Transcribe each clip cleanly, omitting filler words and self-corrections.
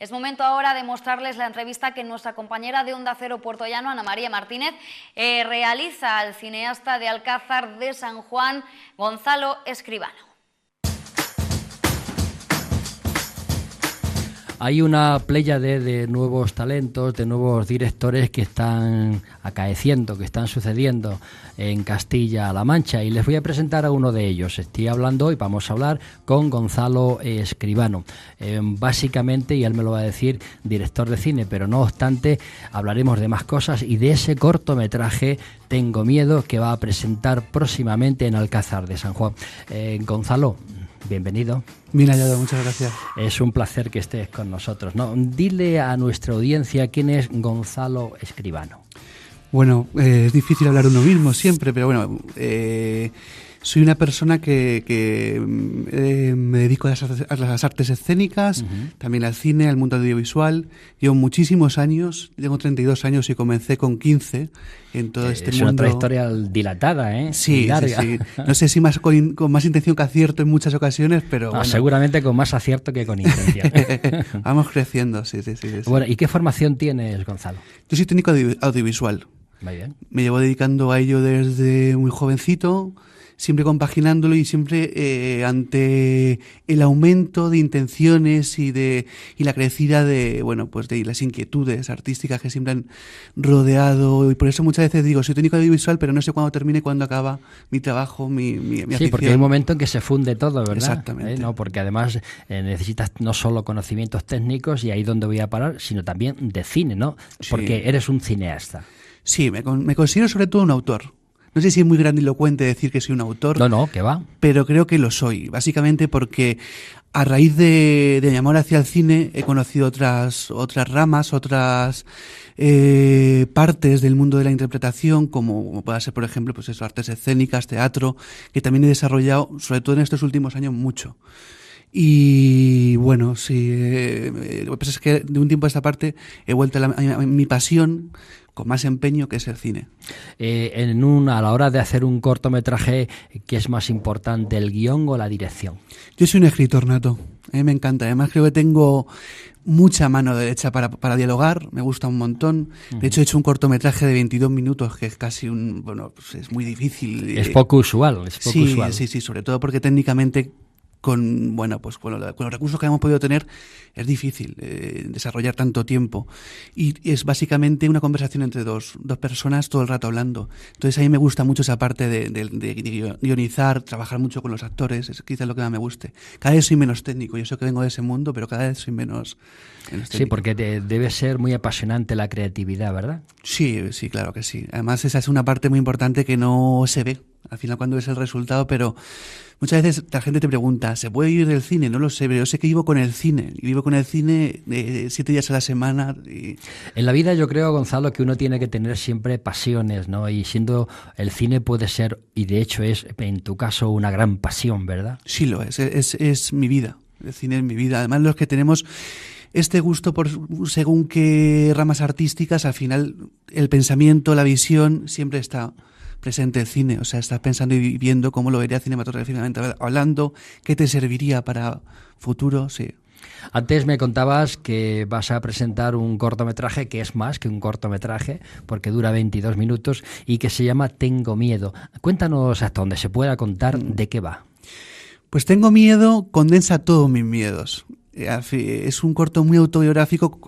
Es momento ahora de mostrarles la entrevista que nuestra compañera de Onda Cero Puerto Llano, Ana María Martínez, realiza al cineasta de Alcázar de San Juan, Gonzalo Escribano. Hay una pléyade de nuevos talentos, de nuevos directores que están acaeciendo, que están sucediendo en Castilla-La Mancha, y les voy a presentar a uno de ellos. Estoy hablando y vamos a hablar con Gonzalo Escribano. Básicamente, y él me lo va a decir, director de cine, pero no obstante, hablaremos de más cosas y de ese cortometraje Tengo Miedo que va a presentar próximamente en Alcázar de San Juan. Gonzalo, bienvenido. Bien hallado, muchas gracias. Es un placer que estés con nosotros, ¿no? Dile a nuestra audiencia quién es Gonzalo Escribano. Bueno, es difícil hablar uno mismo siempre, pero bueno, soy una persona que me dedico a las artes escénicas, también al cine, al mundo audiovisual. Llevo muchísimos años, tengo 32 años y comencé con 15 en todo este mundo. Es una trayectoria dilatada, ¿eh? Sí, larga. sí. No sé si más con más intención que acierto en muchas ocasiones, pero bueno. Seguramente con más acierto que con intención. Vamos creciendo, sí. Bueno, ¿y qué formación tienes, Gonzalo? Yo soy técnico audiovisual. Muy bien. Me llevo dedicando a ello desde muy jovencito, siempre compaginándolo y siempre ante el aumento de intenciones y la crecida de las inquietudes artísticas que siempre han rodeado, y por eso muchas veces digo, soy técnico audiovisual, pero no sé cuándo termine, cuándo acaba mi trabajo, mi afición. Sí, porque hay un momento en que se funde todo, ¿verdad? Exactamente. ¿No? Porque además necesitas no solo conocimientos técnicos, y ahí donde voy a parar, sino también de cine, ¿no? Porque Sí. eres un cineasta. Sí, me considero sobre todo un autor. No sé si es muy grandilocuente decir que soy un autor. No, que va. Pero creo que lo soy, básicamente porque a raíz de mi amor hacia el cine he conocido otras ramas, otras partes del mundo de la interpretación, como pueda ser, por ejemplo, pues eso, artes escénicas, teatro, que también he desarrollado, sobre todo en estos últimos años, mucho. Y bueno, sí, lo que pasa es que de un tiempo a esta parte he vuelto a mi pasión con más empeño, que es el cine. A la hora de hacer un cortometraje, ¿qué es más importante, el guión o la dirección? Yo soy un escritor nato, me encanta. Además creo que tengo mucha mano derecha para dialogar, me gusta un montón. De hecho he hecho un cortometraje de 22 minutos, que es casi es muy difícil. Es poco usual, usual. Sí, sobre todo porque técnicamente con los recursos que hemos podido tener es difícil desarrollar tanto tiempo, y es básicamente una conversación entre dos personas todo el rato hablando. Entonces a mí me gusta mucho esa parte de guionizar, trabajar mucho con los actores, es quizás lo que más me guste. Cada vez soy menos técnico, yo sé que vengo de ese mundo, pero cada vez soy menos técnico. Sí, porque debe ser muy apasionante la creatividad, ¿verdad? Sí, claro que sí. Además esa es una parte muy importante que no se ve al final cuando ves el resultado, pero muchas veces la gente te pregunta, ¿se puede vivir del cine? No lo sé, pero yo sé que vivo con el cine, y vivo con el cine 7 días a la semana. En la vida yo creo, Gonzalo, que uno tiene que tener siempre pasiones, ¿no? Y siendo el cine puede ser, y de hecho es, en tu caso, una gran pasión, ¿verdad? Sí lo es mi vida, el cine es mi vida. Además los que tenemos este gusto por según qué ramas artísticas, al final el pensamiento, la visión siempre está presente el cine, o sea, estás pensando y viendo cómo lo vería cinematográficamente hablando, qué te serviría para futuro, sí. Antes me contabas que vas a presentar un cortometraje que es más que un cortometraje, porque dura 22 minutos y que se llama Tengo Miedo. Cuéntanos hasta donde se pueda contar de qué va. Pues Tengo Miedo condensa todos mis miedos. Es un corto muy autobiográfico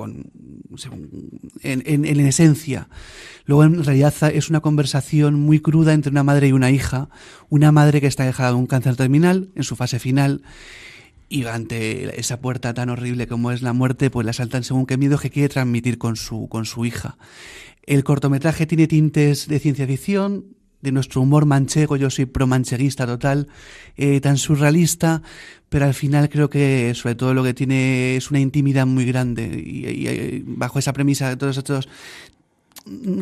en esencia. Luego en realidad es una conversación muy cruda entre una madre y una hija. Una madre que está dejada de un cáncer terminal en su fase final, y ante esa puerta tan horrible como es la muerte, pues la asaltan según qué miedos que quiere transmitir con su hija. El cortometraje tiene tintes de ciencia ficción, de nuestro humor manchego, yo soy pro-mancheguista total, tan surrealista, pero al final creo que sobre todo lo que tiene es una intimidad muy grande, y bajo esa premisa de todas estas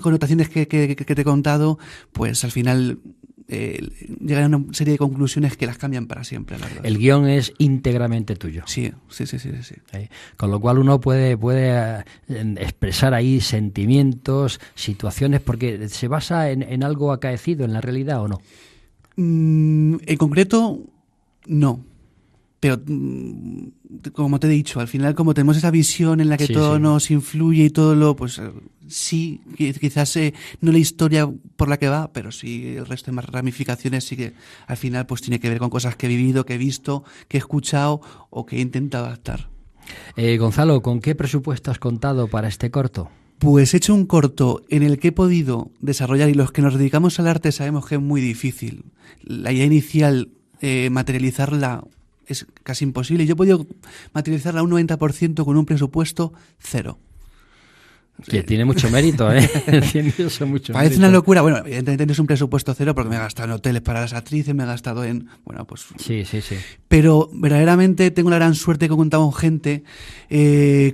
connotaciones que te he contado, pues al final llegan a una serie de conclusiones que las cambian para siempre, la verdad. El guión es íntegramente tuyo. Sí. Con lo cual uno puede expresar ahí sentimientos, situaciones, porque se basa en algo acaecido en la realidad, ¿o no? En concreto, no. pero como te he dicho, al final como tenemos esa visión en la que todo nos influye y todo lo, pues sí, quizás no la historia por la que va, pero sí el resto de más ramificaciones sí que al final pues tiene que ver con cosas que he vivido, que he visto, que he escuchado o que he intentado adaptar. Gonzalo, ¿con qué presupuesto has contado para este corto? Pues he hecho un corto en el que he podido desarrollar, y los que nos dedicamos al arte sabemos que es muy difícil. La idea inicial, materializarla es casi imposible. Yo he podido materializarla un 90% con un presupuesto cero. Que tiene mucho mérito, ¿eh? Tiene eso mucho Parece mérito. una locura. Bueno, evidentemente no es un presupuesto cero porque me he gastado en hoteles para las actrices, me he gastado en... Bueno, pues... Sí. Pero verdaderamente tengo la gran suerte que he contado con gente,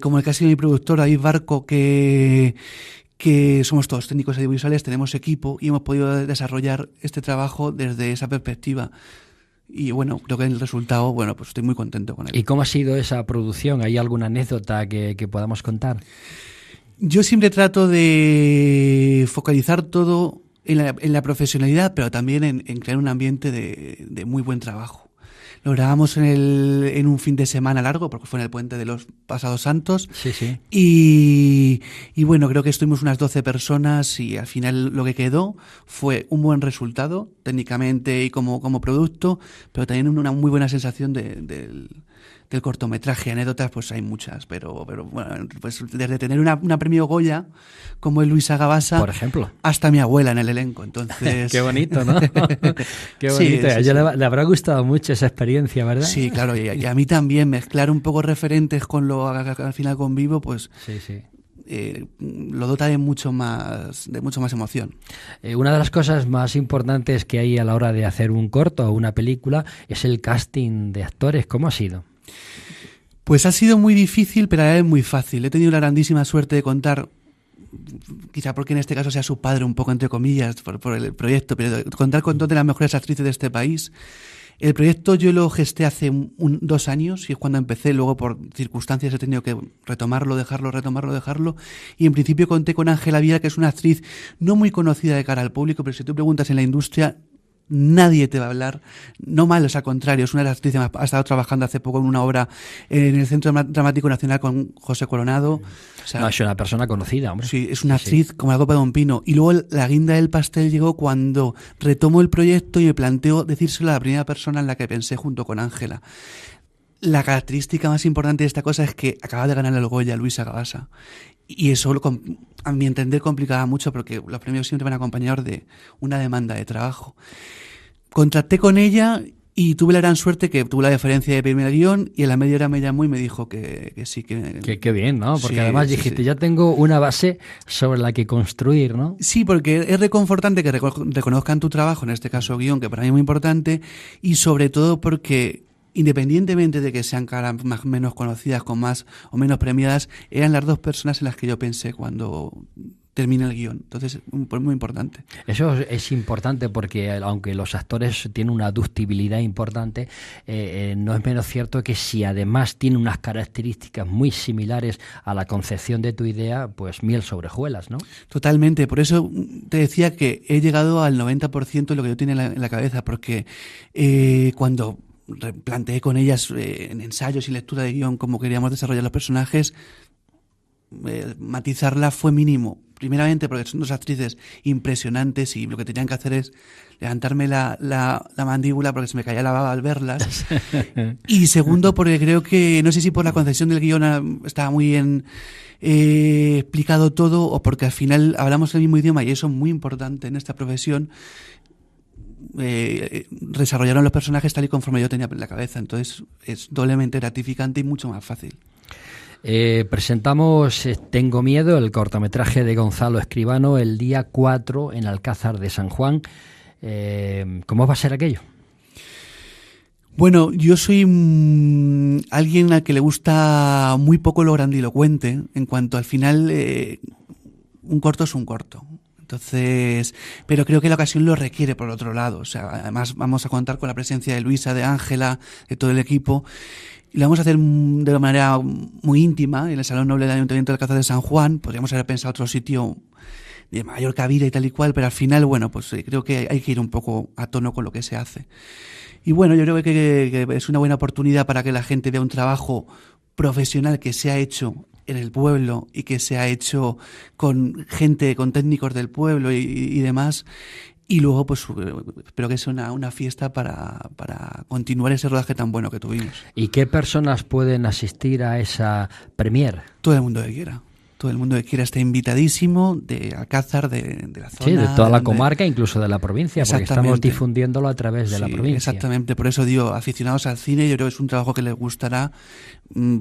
como el que ha sido mi productor, David Barco, que somos todos técnicos audiovisuales, tenemos equipo y hemos podido desarrollar este trabajo desde esa perspectiva. Y bueno, creo que el resultado, bueno, pues estoy muy contento con él. ¿Y cómo ha sido esa producción? ¿Hay alguna anécdota que podamos contar? Yo siempre trato de focalizar todo en la profesionalidad, pero también en crear un ambiente de muy buen trabajo. Lo grabamos en un fin de semana largo, porque fue en el puente de los Pasados Santos. Sí. Y bueno, creo que estuvimos unas 12 personas y al final lo que quedó fue un buen resultado, técnicamente y como producto, pero también una muy buena sensación del cortometraje. Anécdotas pues hay muchas, pero bueno, pues desde tener una premio Goya como es Luisa Gabasa, por ejemplo, hasta mi abuela en el elenco. Entonces qué bonito, ¿no? Qué bonito. Sí, A ella le habrá gustado mucho esa experiencia, ¿verdad? Sí, claro, y a mí también mezclar un poco referentes con lo al final convivo, pues sí. Lo dota de mucho más emoción. Una de las cosas más importantes que hay a la hora de hacer un corto o una película es el casting de actores. ¿Cómo ha sido? Pues ha sido muy difícil, pero a la vez muy fácil. He tenido la grandísima suerte de contar, quizá porque en este caso sea su padre un poco entre comillas por el proyecto, pero de contar con dos de las mejores actrices de este país. El proyecto yo lo gesté hace 2 años y es cuando empecé. Luego por circunstancias he tenido que retomarlo, dejarlo. Y en principio conté con Ángela Vía, que es una actriz no muy conocida de cara al público, pero si tú preguntas en la industria, nadie te va a hablar, no mal, o sea, al contrario, es una de las actrices que ha estado trabajando hace poco en una obra en el Centro Dramático Nacional con José Coronado. O sea, no, es una persona conocida, hombre. Sí, es una actriz como la copa de un pino. Y luego la guinda del pastel llegó cuando retomo el proyecto y me planteo decírselo a la primera persona en la que pensé junto con Ángela. La característica más importante de esta cosa es que acaba de ganar el Goya Luisa Gabasa. Y eso, a mi entender, complicaba mucho porque los premios siempre van acompañados de una demanda de trabajo. Contacté con ella y tuve la gran suerte que tuve la deferencia de pedirme el guión y en la media hora me llamó y me dijo que sí. Qué bien, ¿no? Porque sí, además dijiste, ya tengo una base sobre la que construir, ¿no? Sí, porque es reconfortante que reconozcan tu trabajo, en este caso guión, que para mí es muy importante, y sobre todo porque independientemente de que sean caras más menos conocidas, con más o menos premiadas, eran las 2 personas en las que yo pensé cuando termine el guión. Entonces, pues muy importante. Eso es importante porque aunque los actores tienen una ductibilidad importante, no es menos cierto que si además tiene unas características muy similares a la concepción de tu idea, pues miel sobre hojuelas, ¿no? Totalmente. Por eso te decía que he llegado al 90% de lo que yo tenía en la cabeza, porque cuando planteé con ellas en ensayos y lectura de guión cómo queríamos desarrollar los personajes, matizarla fue mínimo. Primeramente porque son 2 actrices impresionantes y lo que tenían que hacer es levantarme la mandíbula porque se me caía la baba al verlas. Y segundo porque creo que, no sé si por la concepción del guión estaba muy bien explicado todo o porque al final hablamos el mismo idioma y eso es muy importante en esta profesión. Desarrollaron los personajes tal y conforme yo tenía en la cabeza, entonces es doblemente gratificante y mucho más fácil. Presentamos Tengo miedo, el cortometraje de Gonzalo Escribano, el día 4 en Alcázar de San Juan. ¿Cómo va a ser aquello? Bueno, yo soy alguien al que le gusta muy poco lo grandilocuente, en cuanto al final un corto es un corto. Entonces, pero creo que la ocasión lo requiere por otro lado. O sea, además vamos a contar con la presencia de Luisa, de Ángela, de todo el equipo. Y lo vamos a hacer de una manera muy íntima, en el Salón Noble del Ayuntamiento de Alcázar de San Juan. Podríamos haber pensado otro sitio de mayor cabida y tal y cual, pero al final, bueno, pues creo que hay que ir un poco a tono con lo que se hace. Y bueno, yo creo que es una buena oportunidad para que la gente vea un trabajo profesional que se ha hecho en el pueblo y que se ha hecho con gente, con técnicos del pueblo y demás. Y luego, pues espero que sea una fiesta para continuar ese rodaje tan bueno que tuvimos. ¿Y qué personas pueden asistir a esa premier? Todo el mundo que quiera. Todo el mundo que quiera está invitadísimo, de Alcázar, de la zona. Sí, de toda la comarca, incluso de la provincia, porque estamos difundiéndolo a través de la provincia. Exactamente, por eso digo, aficionados al cine, yo creo que es un trabajo que les gustará,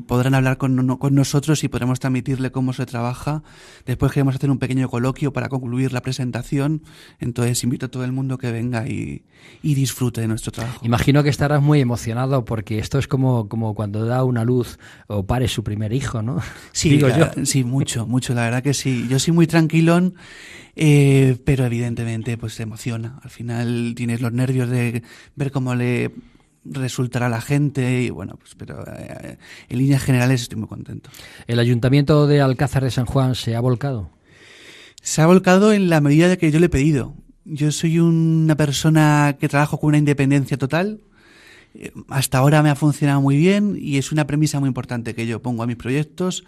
podrán hablar con nosotros y podremos transmitirle cómo se trabaja. Después queremos hacer un pequeño coloquio para concluir la presentación, entonces invito a todo el mundo que venga y disfrute de nuestro trabajo. Imagino que estarás muy emocionado porque esto es como cuando da una luz o pare su primer hijo, ¿no? Sí, sí, mucho, la verdad que sí. Yo soy muy tranquilón, pero evidentemente pues te emociona. Al final tienes los nervios de ver cómo le resultará a la gente y bueno, pues pero en líneas generales estoy muy contento. ¿El Ayuntamiento de Alcázar de San Juan se ha volcado? Se ha volcado en la medida de que yo le he pedido. Yo soy una persona que trabajo con una independencia total. Hasta ahora me ha funcionado muy bien y es una premisa muy importante que yo pongo a mis proyectos,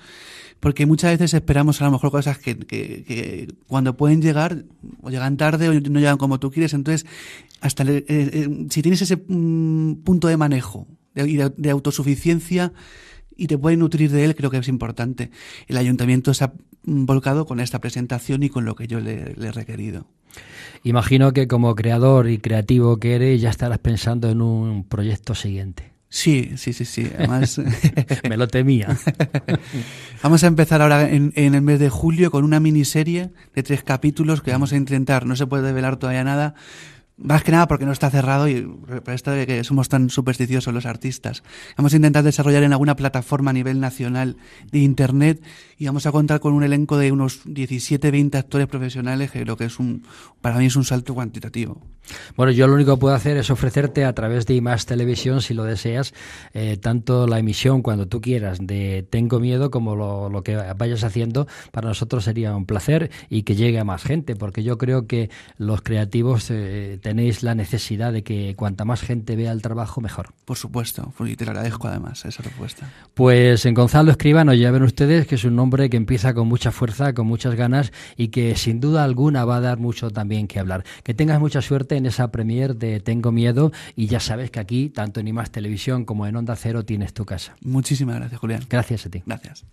porque muchas veces esperamos a lo mejor cosas que cuando pueden llegar o llegan tarde o no llegan como tú quieres. Entonces, hasta si tienes ese punto de manejo de autosuficiencia y te puedes nutrir de él, creo que es importante. El ayuntamiento se ha volcado con esta presentación y con lo que yo le he requerido. Imagino que como creador y creativo que eres ya estarás pensando en un proyecto siguiente. Sí. Además, me lo temía. Vamos a empezar ahora en el mes de julio con una miniserie de 3 capítulos que vamos a intentar, no se puede develar todavía nada, más que nada porque no está cerrado y por esto de que somos tan supersticiosos los artistas. Vamos a intentar desarrollar en alguna plataforma a nivel nacional de internet y vamos a contar con un elenco de unos 17-20 actores profesionales, que creo que para mí es un salto cuantitativo. Bueno, yo lo único que puedo hacer es ofrecerte a través de IMAX Televisión, si lo deseas, tanto la emisión cuando tú quieras de Tengo Miedo como lo que vayas haciendo. Para nosotros sería un placer y que llegue a más gente, porque yo creo que los creativos tenéis la necesidad de que cuanta más gente vea el trabajo, mejor. Por supuesto, y te lo agradezco además esa respuesta. Pues en Gonzalo Escribano ya ven ustedes que es un hombre que empieza con mucha fuerza, con muchas ganas y que sin duda alguna va a dar mucho también que hablar. Que tengas mucha suerte en esa premier de Tengo Miedo y ya sabes que aquí, tanto en IMAX Televisión como en Onda Cero, tienes tu casa. Muchísimas gracias, Julián. Gracias a ti. Gracias.